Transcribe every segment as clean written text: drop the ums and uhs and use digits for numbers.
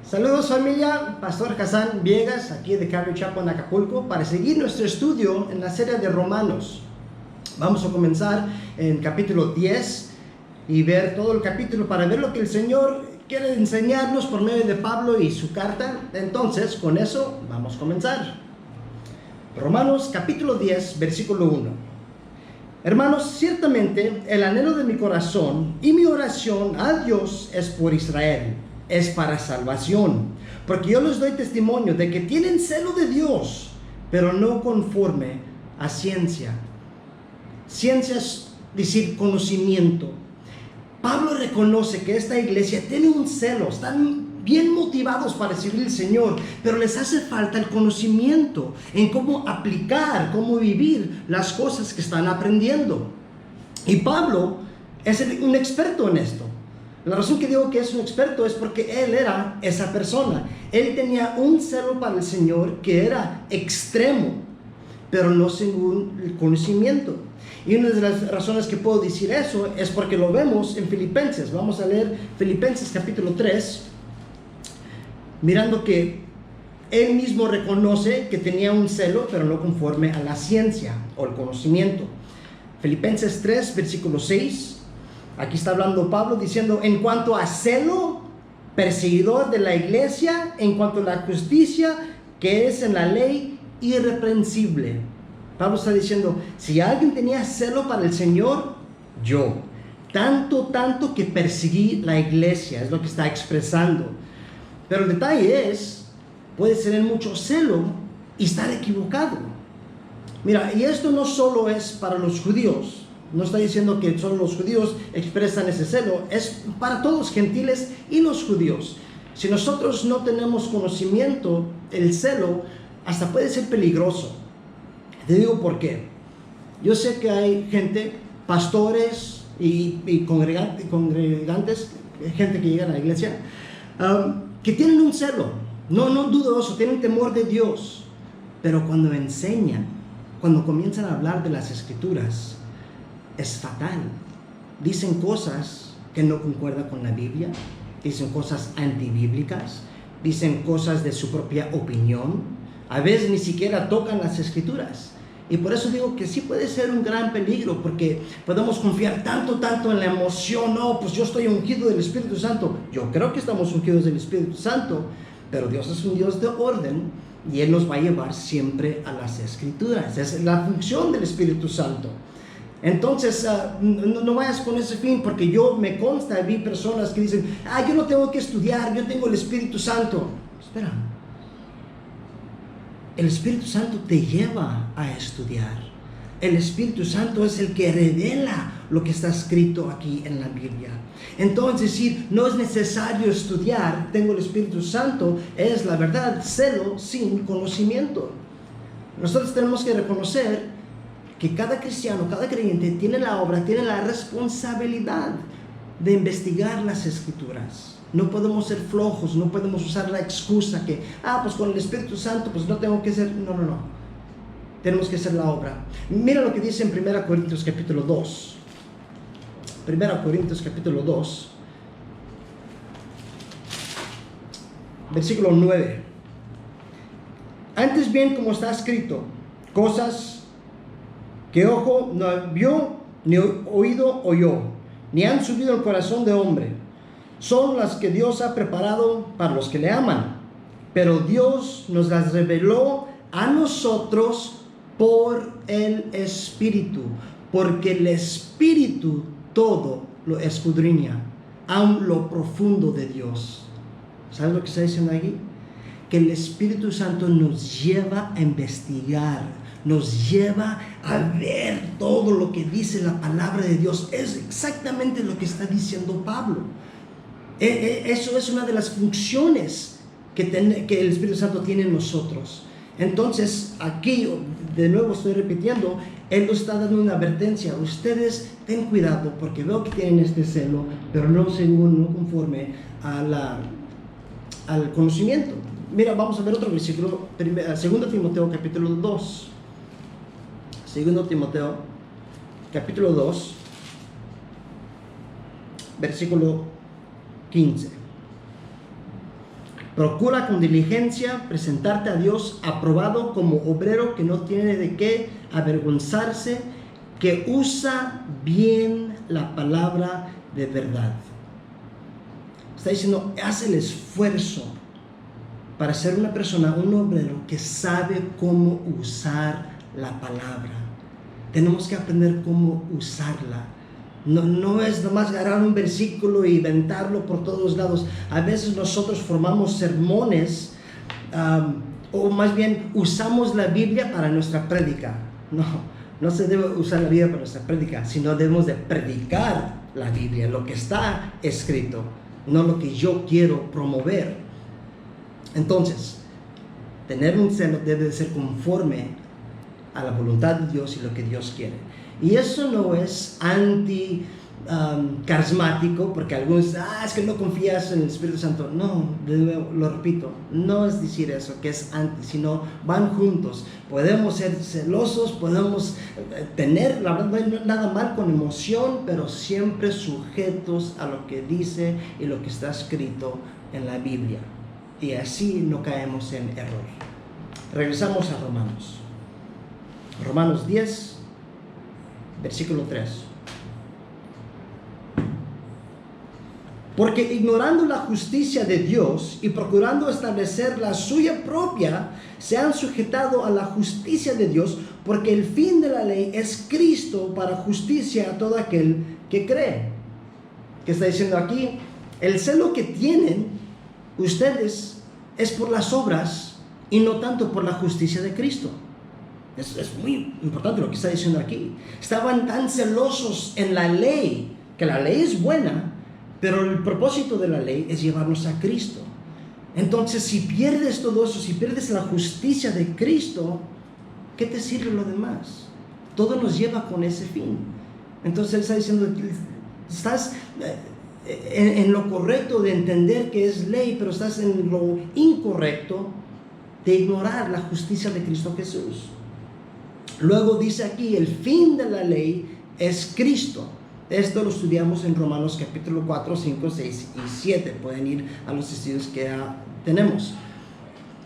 Saludos familia, Pastor Hassan Viegas, aquí de Calvary Chapel en Acapulco, para seguir nuestro estudio en la serie de Romanos. Vamos a comenzar en capítulo 10 y ver todo el capítulo para ver lo que el Señor quiere enseñarnos por medio de Pablo y su carta. Entonces, con eso vamos a comenzar. Romanos capítulo 10, versículo 1. Hermanos, ciertamente el anhelo de mi corazón y mi oración a Dios es por Israel. Es para salvación, porque yo les doy testimonio de que tienen celo de Dios, pero no conforme a ciencia. Ciencia es decir conocimiento. Pablo reconoce que esta iglesia tiene un celo, están bien motivados para servir al Señor, pero les hace falta el conocimiento en cómo aplicar, cómo vivir las cosas que están aprendiendo. Y Pablo es un experto en esto. La razón que digo que es un experto es porque él era esa persona. Él tenía un celo para el Señor que era extremo, pero no según el conocimiento. Y una de las razones que puedo decir eso es porque lo vemos en Filipenses. Vamos a leer Filipenses capítulo 3, mirando que él mismo reconoce que tenía un celo, pero no conforme a la ciencia o el conocimiento. Filipenses 3, versículo 6. Aquí está hablando Pablo diciendo, en cuanto a celo, perseguidor de la iglesia, en cuanto a la justicia que es en la ley, irreprensible. Pablo está diciendo, si alguien tenía celo para el Señor, yo. Tanto que perseguí la iglesia, es lo que está expresando. Pero el detalle es, puede tener mucho celo y estar equivocado. Mira, y esto no solo es para los judíos. No está diciendo que solo los judíos expresan ese celo, es para todos los gentiles y los judíos. Si nosotros no tenemos conocimiento, el celo hasta puede ser peligroso. Te digo por qué. Yo sé que hay gente, pastores y congregantes, gente que llega a la iglesia, que tienen un celo, no dudoso, tienen temor de Dios, pero cuando enseñan, cuando comienzan a hablar de las escrituras, es fatal. Dicen cosas que no concuerdan con la Biblia, dicen cosas antibíblicas, dicen cosas de su propia opinión, a veces ni siquiera tocan las escrituras. Y por eso digo que sí puede ser un gran peligro, porque podemos confiar tanto en la emoción. No, pues yo estoy ungido del Espíritu Santo. Yo creo que estamos ungidos del Espíritu Santo, pero Dios es un Dios de orden y Él nos va a llevar siempre a las escrituras. Es la función del Espíritu Santo. Entonces, no vayas con ese fin, porque yo me consta, vi personas que dicen, yo no tengo que estudiar, yo tengo el Espíritu Santo. Espera, el Espíritu Santo te lleva a estudiar. El Espíritu Santo es el que revela lo que está escrito aquí en la Biblia. Entonces, si no es necesario estudiar, tengo el Espíritu Santo, es la verdad, celo sin conocimiento. Nosotros tenemos que reconocer que cada cristiano, cada creyente tiene la obra, tiene la responsabilidad de investigar las escrituras. No podemos ser flojos, no podemos usar la excusa que, pues con el Espíritu Santo, pues no tengo que ser. No. Tenemos que hacer la obra. Mira lo que dice en 1 Corintios capítulo 2. 1 Corintios capítulo 2, versículo 9. Antes bien, como está escrito, cosas que ojo no vio, ni oído oyó, ni han subido al corazón de hombre, son las que Dios ha preparado para los que le aman. Pero Dios nos las reveló a nosotros por el Espíritu, porque el Espíritu todo lo escudriña, aun lo profundo de Dios. ¿Sabes lo que está diciendo aquí? Que el Espíritu Santo nos lleva a investigar, nos lleva a ver todo lo que dice la palabra de Dios. Es exactamente lo que está diciendo Pablo. Eso es una de las funciones que el Espíritu Santo tiene en nosotros. Entonces, aquí, de nuevo estoy repitiendo, Él nos está dando una advertencia. Ustedes ten cuidado, porque veo que tienen este celo, pero no conforme al conocimiento. Mira, vamos a ver otro versículo, 2 Timoteo capítulo 2. 2 Timoteo capítulo 2, versículo 15. Procura con diligencia presentarte a Dios aprobado como obrero que no tiene de qué avergonzarse, que usa bien la palabra de verdad. Está diciendo, haz el esfuerzo para ser una persona, un obrero que sabe cómo usar la palabra. Tenemos que aprender cómo usarla. No es nomás agarrar un versículo y inventarlo por todos lados. A veces nosotros formamos sermones, o más bien usamos la Biblia para nuestra prédica. No se debe usar la Biblia para nuestra prédica, sino debemos de predicar la Biblia, lo que está escrito, no lo que yo quiero promover. Entonces, tener un celo debe de ser conforme a la voluntad de Dios y lo que Dios quiere. Y eso no es carismático, porque algunos es que no confías en el Espíritu Santo. No, lo repito, no es decir eso, que es anti, sino van juntos. Podemos ser celosos, podemos tener, la verdad, no hay nada mal con emoción, pero siempre sujetos a lo que dice y lo que está escrito en la Biblia. Y así no caemos en error. Regresamos a Romanos. Romanos 10, versículo 3. Porque ignorando la justicia de Dios y procurando establecer la suya propia, se han sujetado a la justicia de Dios, porque el fin de la ley es Cristo para justicia a todo aquel que cree. ¿Qué está diciendo aquí? El celo que tienen ustedes es por las obras y no tanto por la justicia de Cristo. Es muy importante lo que está diciendo aquí. Estaban tan celosos en la ley, que la ley es buena, pero el propósito de la ley es llevarnos a Cristo. Entonces, si pierdes todo eso, si pierdes la justicia de Cristo, ¿qué te sirve lo demás? Todo nos lleva con ese fin. Entonces él está diciendo, estás en lo correcto de entender que es ley, pero estás en lo incorrecto de ignorar la justicia de Cristo Jesús. Luego dice aquí, el fin de la ley es Cristo. Esto lo estudiamos en Romanos capítulo 4, 5, 6 y 7. Pueden ir a los estudios que tenemos.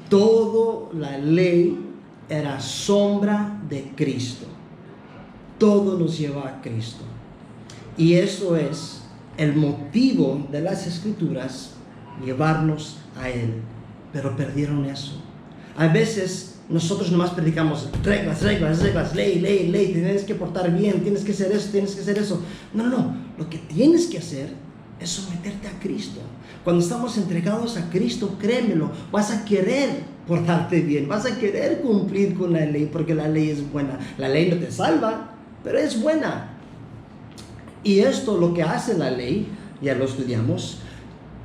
Toda la ley era sombra de Cristo. Todo nos lleva a Cristo. Y eso es el motivo de las Escrituras, llevarnos a Él. Pero perdieron eso. A veces nosotros nomás predicamos reglas, ley, tienes que portar bien, tienes que hacer eso, tienes que hacer eso. No, lo que tienes que hacer es someterte a Cristo. Cuando estamos entregados a Cristo, créemelo, vas a querer portarte bien, vas a querer cumplir con la ley, porque la ley es buena. La ley no te salva, pero es buena. Y esto, lo que hace la ley, ya lo estudiamos,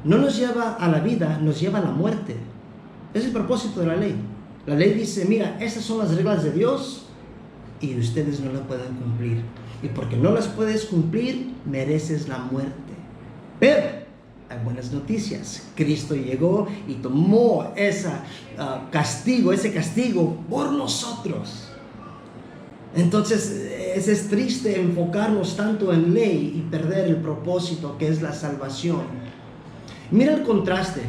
no nos lleva a la vida, nos lleva a la muerte. Es el propósito de la ley. La ley dice, mira, estas son las reglas de Dios y ustedes no las pueden cumplir. Y porque no las puedes cumplir, mereces la muerte. Pero hay buenas noticias. Cristo llegó y tomó ese castigo por nosotros. Entonces es triste enfocarnos tanto en ley y perder el propósito que es la salvación. Mira el contraste.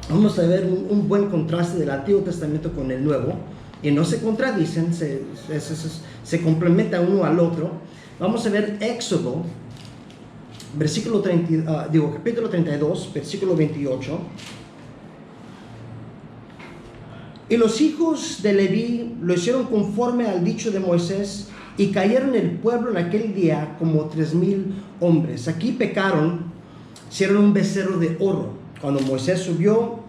Vamos a ver un buen contraste del Antiguo Testamento con el Nuevo, y no se contradicen, se complementan uno al otro. Vamos a ver Éxodo, capítulo 32, versículo 28. Y los hijos de Leví lo hicieron conforme al dicho de Moisés, y cayeron el pueblo en aquel día como 3,000 hombres. Aquí pecaron, hicieron un becerro de oro. Cuando Moisés subió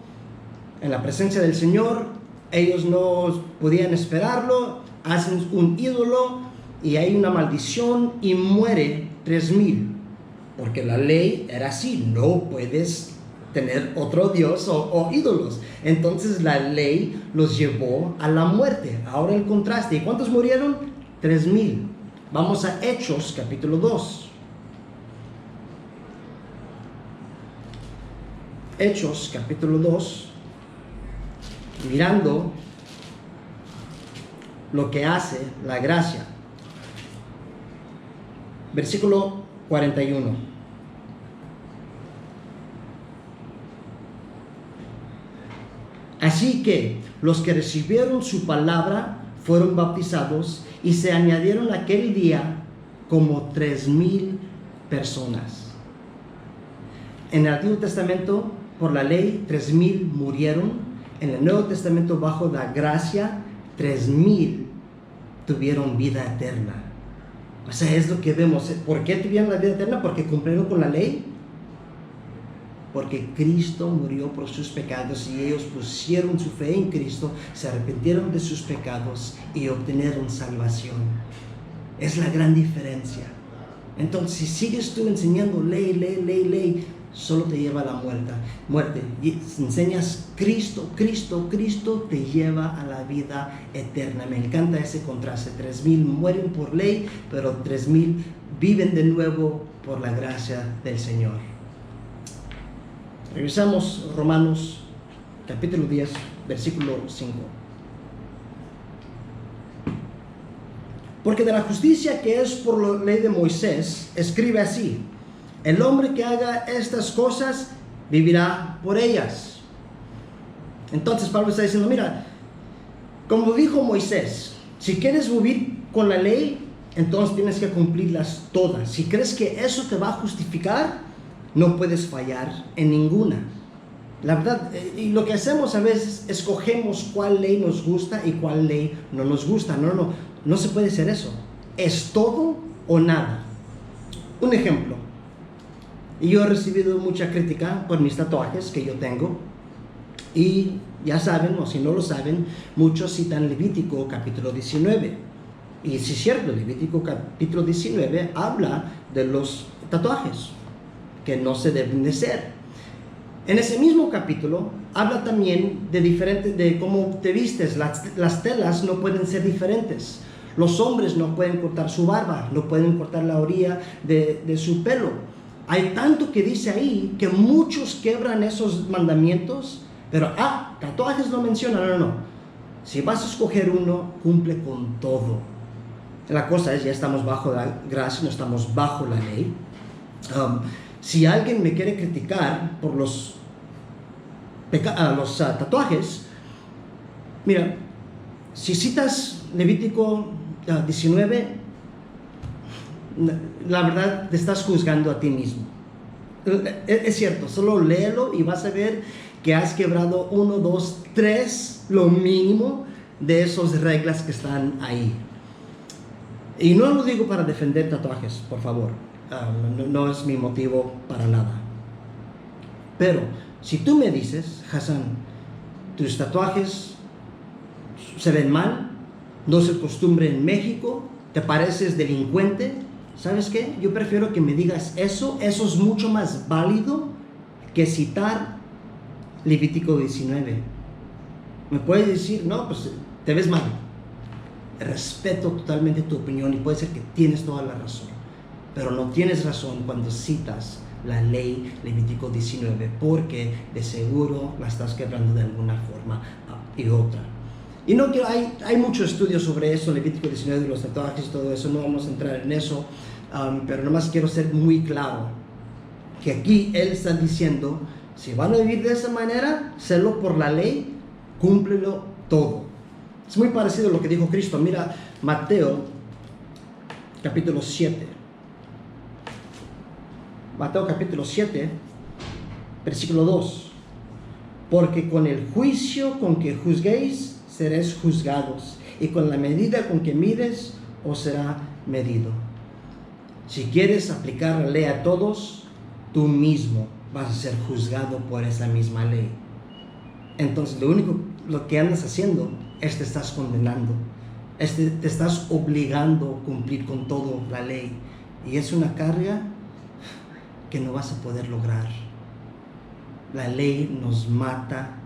en la presencia del Señor, ellos no podían esperarlo, hacen un ídolo y hay una maldición y muere 3,000. Porque la ley era así, no puedes tener otro Dios o ídolos. Entonces la ley los llevó a la muerte. Ahora el contraste. ¿Y cuántos murieron? 3,000. Vamos a Hechos capítulo 2. Hechos capítulo 2, mirando lo que hace la gracia. Versículo 41. Así que los que recibieron su palabra fueron bautizados y se añadieron aquel día como 3,000 personas. En el Antiguo Testamento, por la ley, 3,000 murieron. En el Nuevo Testamento, bajo la gracia, 3,000 tuvieron vida eterna. O sea, es lo que vemos. ¿Por qué tuvieron la vida eterna? ¿Porque cumplieron con la ley? Porque Cristo murió por sus pecados y ellos pusieron su fe en Cristo, se arrepintieron de sus pecados y obtuvieron salvación. Es la gran diferencia. Entonces, si sigues tú enseñando ley, solo te lleva a la muerte. Y enseñas Cristo, te lleva a la vida eterna. Me encanta ese contraste. 3,000 mueren por ley, pero 3,000 viven de nuevo por la gracia del Señor. Regresamos a Romanos capítulo 10, versículo 5. Porque de la justicia que es por la ley de Moisés, escribe así: el hombre que haga estas cosas vivirá por ellas. Entonces Pablo está diciendo, mira, como dijo Moisés, si quieres vivir con la ley, entonces tienes que cumplirlas todas. Si crees que eso te va a justificar, no puedes fallar en ninguna. La verdad, y lo que hacemos a veces, escogemos cuál ley nos gusta y cuál ley no nos gusta. No se puede hacer eso. Es todo o nada. Un ejemplo. Yo he recibido mucha crítica por mis tatuajes que yo tengo. Y ya saben, o si no lo saben, muchos citan Levítico capítulo 19. Y si es cierto, Levítico capítulo 19 habla de los tatuajes que no se deben de hacer. En ese mismo capítulo habla también de cómo te vistes. Las telas no pueden ser diferentes. Los hombres no pueden cortar su barba, no pueden cortar la orilla de su pelo. Hay tanto que dice ahí que muchos quebran esos mandamientos, pero tatuajes no mencionan. No. Si vas a escoger uno, cumple con todo. La cosa es, ya estamos bajo la gracia, no estamos bajo la ley. Si alguien me quiere criticar por los tatuajes, mira, si citas Levítico 19, la verdad te estás juzgando a ti mismo. Es cierto, solo léelo y vas a ver que has quebrado 1, 2, 3, lo mínimo de esas reglas que están ahí. Y no lo digo para defender tatuajes, por favor. No es mi motivo para nada. Pero si tú me dices, Hassan, tus tatuajes se ven mal, no se costumbre en México, te pareces delincuente, ¿sabes qué? Yo prefiero que me digas eso es mucho más válido que citar Levítico 19. Me puedes decir, no, pues te ves mal. Respeto totalmente tu opinión y puede ser que tienes toda la razón. Pero no tienes razón cuando citas la ley Levítico 19, porque de seguro la estás quebrando de alguna forma y otra. Y no quiero, hay mucho estudio sobre eso, Levítico 19, de los tatuajes y todo eso, no vamos a entrar en eso, pero nomás quiero ser muy claro, que aquí él está diciendo, si van a vivir de esa manera, sélo por la ley, cúmplelo todo. Es muy parecido a lo que dijo Cristo. Mira, Mateo, capítulo 7. Mateo capítulo 7, versículo 2. Porque con el juicio con que juzguéis, seréis juzgados, y con la medida con que mides, os será medido. Si quieres aplicar la ley a todos, tú mismo vas a ser juzgado por esa misma ley. Entonces, lo que andas haciendo es te estás condenando, te estás obligando a cumplir con todo la ley, y es una carga que no vas a poder lograr. La ley nos mata,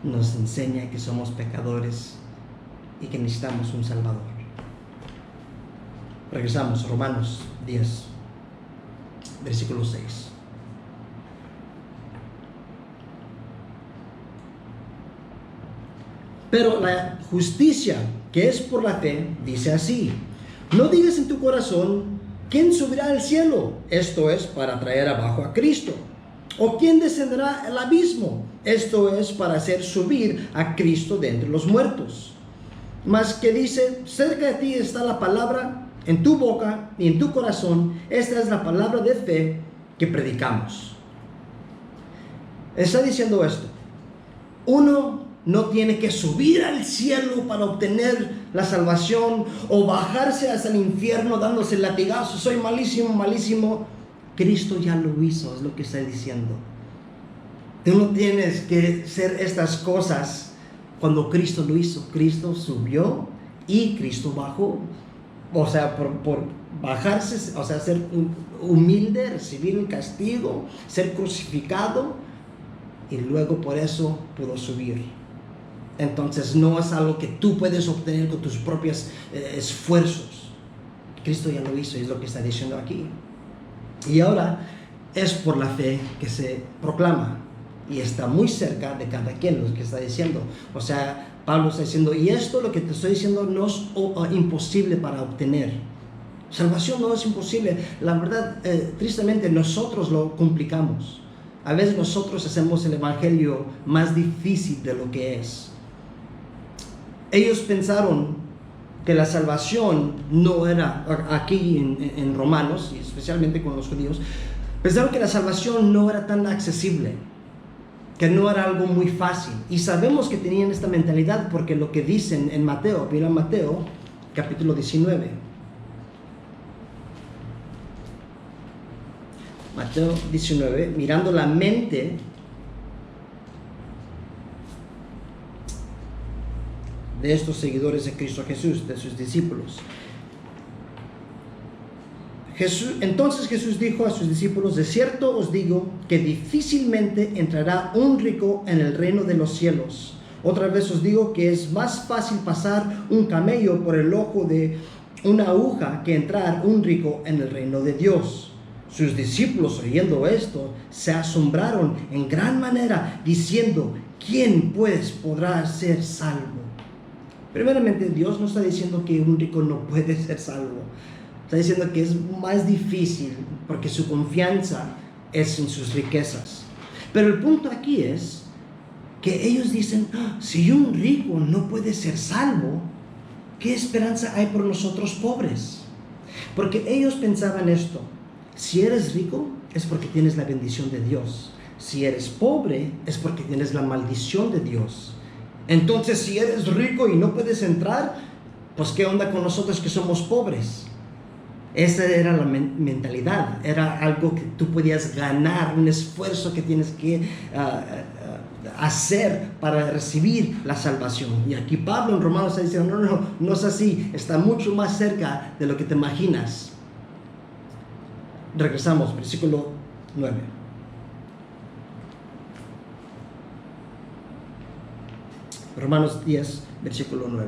nos enseña que somos pecadores y que necesitamos un Salvador. Regresamos, Romanos 10, versículo 6. Pero la justicia que es por la fe dice así: no digas en tu corazón, ¿quién subirá al cielo? Esto es para traer abajo a Cristo. ¿O quién descenderá al abismo? Esto es para hacer subir a Cristo de entre los muertos. Mas que dice, cerca de ti está la palabra en tu boca y en tu corazón. Esta es la palabra de fe que predicamos. Está diciendo esto. Uno no tiene que subir al cielo para obtener la salvación o bajarse hasta el infierno dándose latigazos. Soy malísimo, malísimo. Cristo ya lo hizo, es lo que está diciendo. Tú no tienes que hacer estas cosas cuando Cristo lo hizo. Cristo subió y Cristo bajó. O sea, por bajarse, o sea, ser humilde, recibir el castigo, ser crucificado, y luego por eso pudo subir. Entonces no es algo que tú puedes obtener con tus propios esfuerzos. Cristo ya lo hizo, es lo que está diciendo aquí. Y ahora es por la fe que se proclama, y está muy cerca de cada quien lo que está diciendo. O sea, Pablo está diciendo, y esto lo que te estoy diciendo no es imposible para obtener. Salvación no es imposible. La verdad, tristemente nosotros lo complicamos. A veces nosotros hacemos el evangelio más difícil de lo que es. Ellos pensaron que la salvación no era, aquí en Romanos, y especialmente con los judíos, pensaron que la salvación no era tan accesible, que no era algo muy fácil. Y sabemos que tenían esta mentalidad porque lo que dicen en Mateo, mira Mateo, capítulo 19. Mateo 19, mirando la mente de estos seguidores de Cristo Jesús, de sus discípulos. Entonces Jesús dijo a sus discípulos, de cierto os digo que difícilmente entrará un rico en el reino de los cielos. Otra vez os digo que es más fácil pasar un camello por el ojo de una aguja que entrar un rico en el reino de Dios. Sus discípulos, oyendo esto, se asombraron en gran manera, diciendo, ¿quién pues podrá ser salvo? Primeramente, Dios no está diciendo que un rico no puede ser salvo. Está diciendo que es más difícil porque su confianza es en sus riquezas. Pero el punto aquí es que ellos dicen, si un rico no puede ser salvo, ¿qué esperanza hay por nosotros pobres? Porque ellos pensaban esto. Si eres rico, es porque tienes la bendición de Dios. Si eres pobre, es porque tienes la maldición de Dios. Entonces, si eres rico y no puedes entrar, pues ¿qué onda con nosotros que somos pobres? Esa era la mentalidad. Era algo que tú podías ganar, un esfuerzo que tienes que hacer para recibir la salvación. Y aquí Pablo en Romanos está diciendo, no es así. Está mucho más cerca de lo que te imaginas. Regresamos, versículo 9. Romanos 10, versículo 9.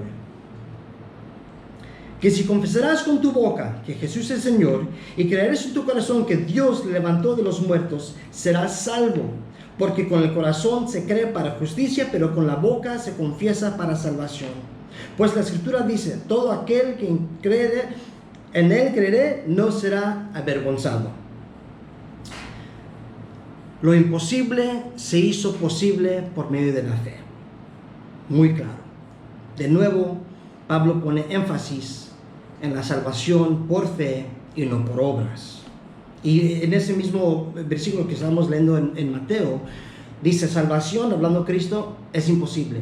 Que si confesarás con tu boca que Jesús es Señor y creerás en tu corazón que Dios le levantó de los muertos, serás salvo. Porque con el corazón se cree para justicia, pero con la boca se confiesa para salvación. Pues la Escritura dice, todo aquel que en él creeré no será avergonzado. Lo imposible se hizo posible por medio de la fe. Muy claro. De nuevo, Pablo pone énfasis en la salvación por fe y no por obras. Y en ese mismo versículo que estamos leyendo en Mateo, dice, salvación, hablando de Cristo, es imposible,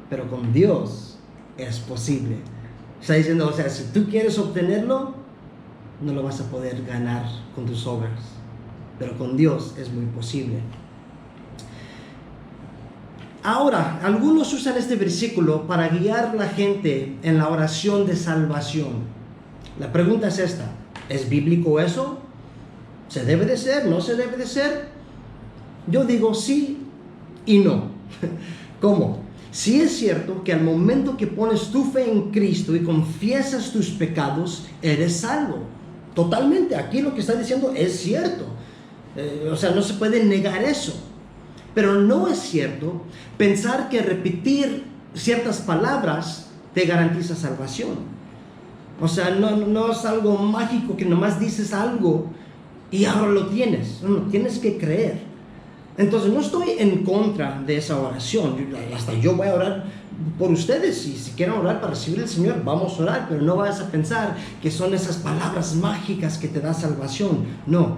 pero con Dios es posible. Está diciendo, o sea, si tú quieres obtenerlo, no lo vas a poder ganar con tus obras, pero con Dios es muy posible. Ahora, algunos usan este versículo para guiar a la gente en la oración de salvación. La pregunta es esta, ¿es bíblico eso? ¿Se debe de ser? ¿No se debe de ser? Yo digo sí y no. ¿Cómo? Sí es cierto que al momento que pones tu fe en Cristo y confiesas tus pecados, eres salvo. Totalmente, aquí lo que está diciendo es cierto. O sea, no se puede negar eso. Pero no es cierto pensar que repetir ciertas palabras te garantiza salvación. O sea, no es algo mágico que nomás dices algo y ahora lo tienes. No, tienes que creer. Entonces no estoy en contra de esa oración. Hasta yo voy a orar por ustedes. Y si quieren orar para recibir al Señor, vamos a orar. Pero no vayas a pensar que son esas palabras mágicas que te da salvación. No,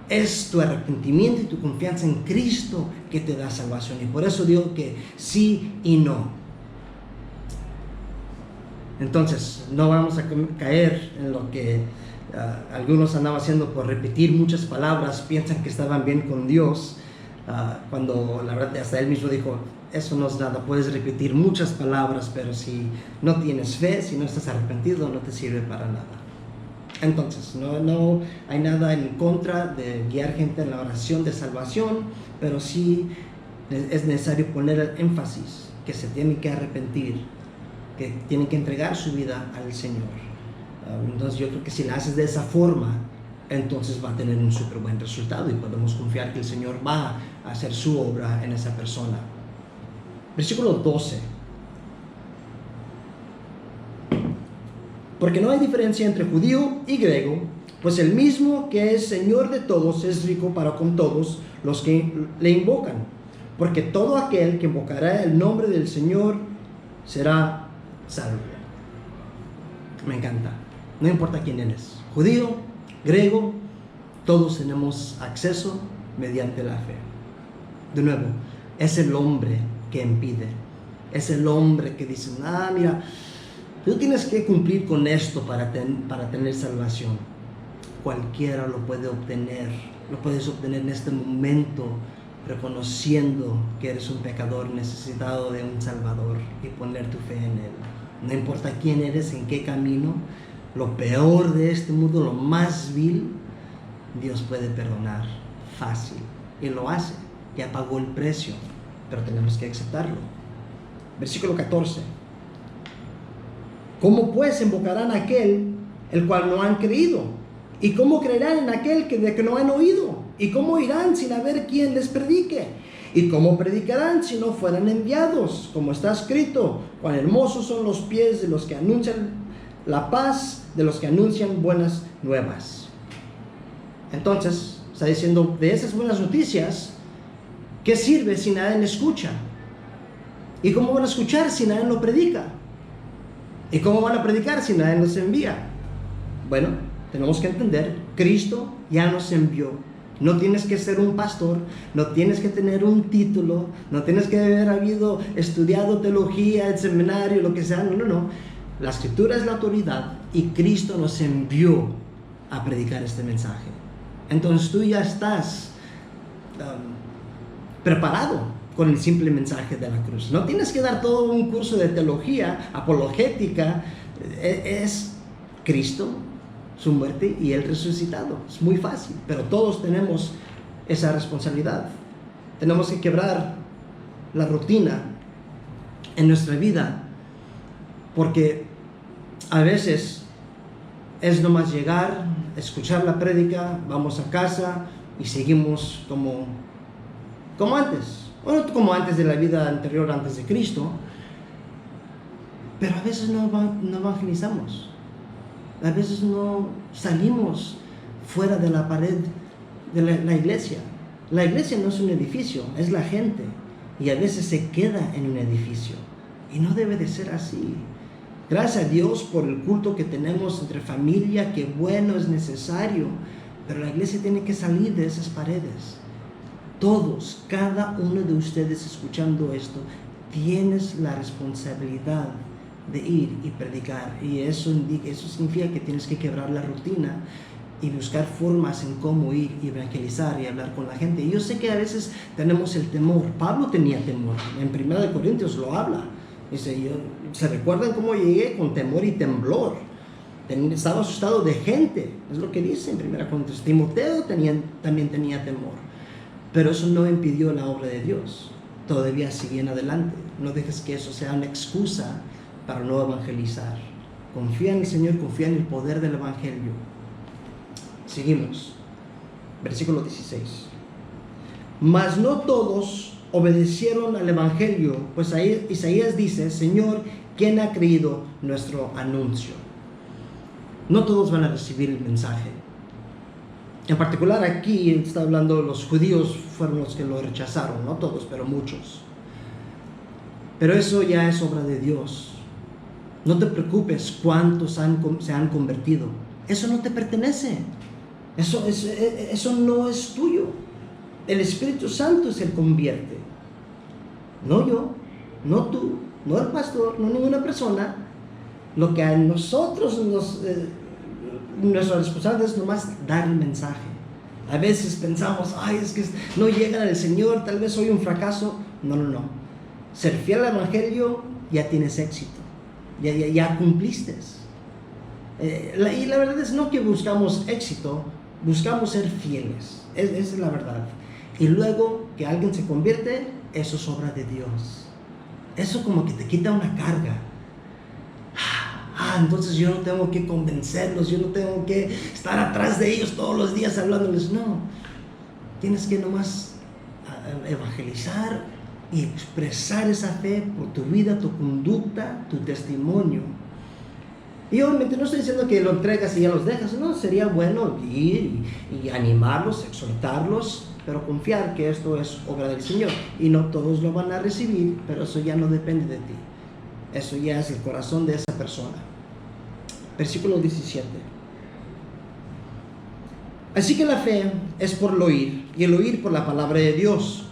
es tu arrepentimiento y tu confianza en Cristo que te da salvación. Y por eso digo que sí y no. Entonces no vamos a caer en lo que algunos andaban haciendo por repetir muchas palabras. Piensan que estaban bien con Dios. Cuando la verdad hasta él mismo dijo, eso no es nada, puedes repetir muchas palabras, pero si no tienes fe, si no estás arrepentido, no te sirve para nada. Entonces, no hay nada en contra de guiar gente en la oración de salvación, pero sí es necesario poner el énfasis que se tiene que arrepentir, que tienen que entregar su vida al Señor. Entonces yo creo que si la haces de esa forma, entonces va a tener un súper buen resultado y podemos confiar que el Señor va a hacer su obra en esa persona. Versículo 12. Porque no hay diferencia entre judío y griego, pues el mismo que es Señor de todos es rico para con todos los que le invocan. Porque todo aquel que invocará el nombre del Señor será salvo. Me encanta. No importa quién eres, judío, griego, todos tenemos acceso mediante la fe. De nuevo, es el hombre que impide, es el hombre que dice, mira, tú tienes que cumplir con esto para tener salvación. Cualquiera lo puede obtener, lo puedes obtener en este momento, reconociendo que eres un pecador necesitado de un Salvador y poner tu fe en Él. No importa quién eres, en qué camino, lo peor de este mundo, lo más vil, Dios puede perdonar fácil. Y lo hace, ya pagó el precio, pero tenemos que aceptarlo. Versículo 14. ¿Cómo pues invocarán a aquel el cual no han creído? ¿Y cómo creerán en aquel de que no han oído? ¿Y cómo irán sin haber quien les predique? ¿Y cómo predicarán si no fueran enviados? Como está escrito, cuán hermosos son los pies de los que anuncian la paz, de los que anuncian buenas nuevas. Entonces, está diciendo, de esas buenas noticias, ¿qué sirve si nadie escucha? ¿Y cómo van a escuchar si nadie lo predica? ¿Y cómo van a predicar si nadie los envía? Bueno, tenemos que entender, Cristo ya nos envió. No tienes que ser un pastor, no tienes que tener un título, no tienes que haber estudiado teología, el seminario, lo que sea, no. La Escritura es la autoridad y Cristo nos envió a predicar este mensaje. Entonces tú ya estás preparado con el simple mensaje de la cruz. No tienes que dar todo un curso de teología, apologética. Es Cristo, su muerte y Él resucitado. Es muy fácil, pero todos tenemos esa responsabilidad. Tenemos que quebrar la rutina en nuestra vida, porque a veces es nomás llegar, escuchar la prédica, vamos a casa y seguimos como antes. Bueno, como antes de la vida anterior, antes de Cristo. Pero a veces no evangelizamos. A veces no salimos fuera de la pared de la iglesia. La iglesia no es un edificio, es la gente. Y a veces se queda en un edificio. Y no debe de ser así. Gracias a Dios por el culto que tenemos entre familia, que bueno, es necesario. Pero la iglesia tiene que salir de esas paredes. Todos, cada uno de ustedes escuchando esto, tienes la responsabilidad de ir y predicar. Y eso significa que tienes que quebrar la rutina y buscar formas en cómo ir y evangelizar y hablar con la gente. Y yo sé que a veces tenemos el temor. Pablo tenía temor. En 1 Corintios lo habla. Dice, ¿se recuerdan cómo llegué con temor y temblor? Estaba asustado de gente. Es lo que dice en 1 Corintios. Timoteo también tenía temor. Pero eso no impidió la obra de Dios. Todavía siguen adelante. No dejes que eso sea una excusa para no evangelizar. Confía en el Señor, confía en el poder del Evangelio. Seguimos. Versículo 16. Mas no todos obedecieron al Evangelio, pues ahí Isaías dice, Señor, ¿quién ha creído nuestro anuncio? No todos van a recibir el mensaje. En particular aquí está hablando, los judíos fueron los que lo rechazaron, no todos, pero muchos. Pero eso ya es obra de Dios. No te preocupes cuántos se han convertido. Eso no te pertenece. Eso no es tuyo. El Espíritu Santo es el que convierte. No yo, no tú, no el pastor, no ninguna persona. Lo que a nosotros nuestra responsabilidad es nomás dar el mensaje. A veces pensamos, ay, es que no llegan al Señor, tal vez soy un fracaso. No. Ser fiel al Evangelio, ya tienes éxito. Ya cumpliste. Y la verdad es no que buscamos éxito, buscamos ser fieles. Esa es la verdad. Y luego que alguien se convierte, eso es obra de Dios. Eso como que te quita una carga. Entonces yo no tengo que convencerlos, yo no tengo que estar atrás de ellos todos los días hablándoles. No, tienes que nomás evangelizar y expresar esa fe por tu vida, tu conducta, tu testimonio. Y obviamente no estoy diciendo que lo entregas y ya los dejas, no, sería bueno ir y animarlos, exhortarlos, pero confiar que esto es obra del Señor. Y no todos lo van a recibir, pero eso ya no depende de ti. Eso ya es el corazón de esa persona. Versículo 17. Así que la fe es por el oír, y el oír por la palabra de Dios.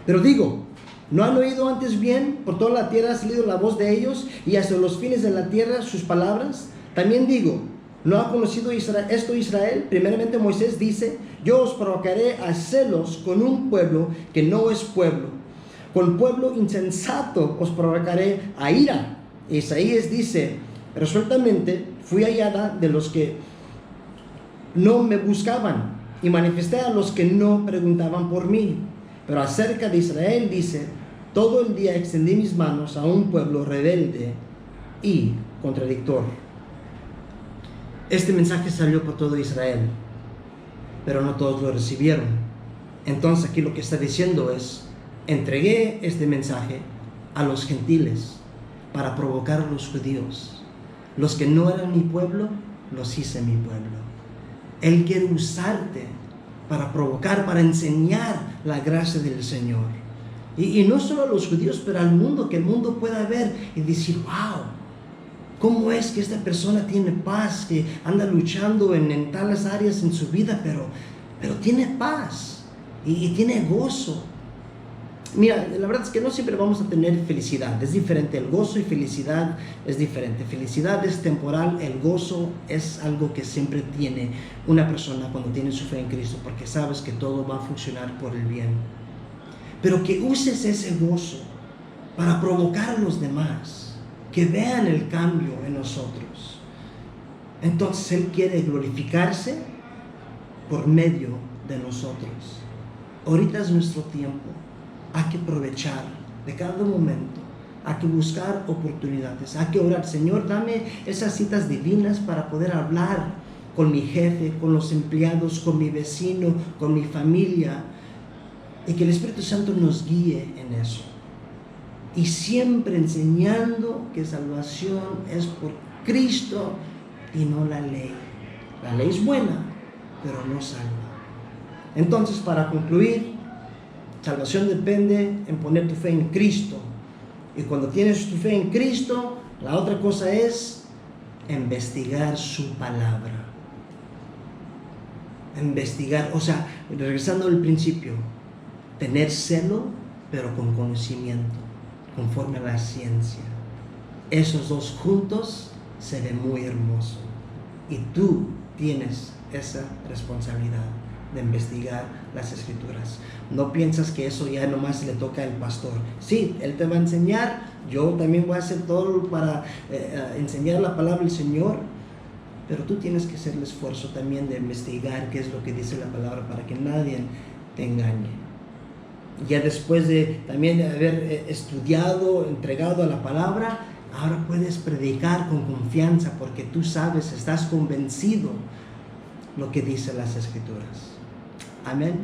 Pero digo, ¿no han oído antes bien? Por toda la tierra ha salido la voz de ellos, y hasta los fines de la tierra sus palabras. También digo, ¿no ha conocido esto Israel? Primeramente Moisés dice, yo os provocaré a celos con un pueblo que no es pueblo. Con pueblo insensato os provocaré a ira. Isaías dice, resueltamente fui hallada de los que no me buscaban, y manifesté a los que no preguntaban por mí. Pero acerca de Israel dice, todo el día extendí mis manos a un pueblo rebelde y contradictor. Este mensaje salió por todo Israel, pero no todos lo recibieron. Entonces aquí lo que está diciendo es, entregué este mensaje a los gentiles para provocar a los judíos. Los que no eran mi pueblo, los hice mi pueblo. Él quiere usarte para provocar, para enseñar la gracia del Señor. Y no solo a los judíos, pero al mundo, que el mundo pueda ver y decir, wow, ¿cómo es que esta persona tiene paz, que anda luchando en tales áreas en su vida, pero tiene paz y tiene gozo? Mira, la verdad es que no siempre vamos a tener felicidad, es diferente, el gozo y felicidad es diferente. Felicidad es temporal, el gozo es algo que siempre tiene una persona cuando tiene su fe en Cristo, porque sabes que todo va a funcionar por el bien. Pero que uses ese gozo para provocar a los demás, que vean el cambio en nosotros. Entonces Él quiere glorificarse por medio de nosotros. Ahorita es nuestro tiempo. Hay que aprovechar de cada momento, hay que buscar oportunidades, hay que orar, Señor, dame esas citas divinas para poder hablar con mi jefe, con los empleados, con mi vecino, con mi familia, y que el Espíritu Santo nos guíe en eso. Y siempre enseñando que salvación es por Cristo y no la ley. La ley es buena, pero no salva. Entonces, para concluir, salvación depende en poner tu fe en Cristo. Y cuando tienes tu fe en Cristo, la otra cosa es investigar su palabra. Investigar, o sea, regresando al principio, tener celo, pero con conocimiento, conforme a la ciencia. Esos dos juntos se ven muy hermosos. Y tú tienes esa responsabilidad de investigar las Escrituras. No piensas que eso ya nomás le toca al pastor. Sí, él te va a enseñar, yo también voy a hacer todo para enseñar la palabra del Señor, pero tú tienes que hacer el esfuerzo también de investigar qué es lo que dice la palabra para que nadie te engañe. Ya después de también haber estudiado, entregado a la palabra, ahora puedes predicar con confianza porque tú sabes, estás convencido lo que dice las Escrituras. Amén.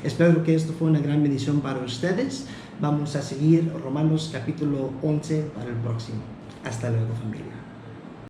Espero que esto fue una gran bendición para ustedes. Vamos a seguir Romanos capítulo 11 para el próximo. Hasta luego, familia.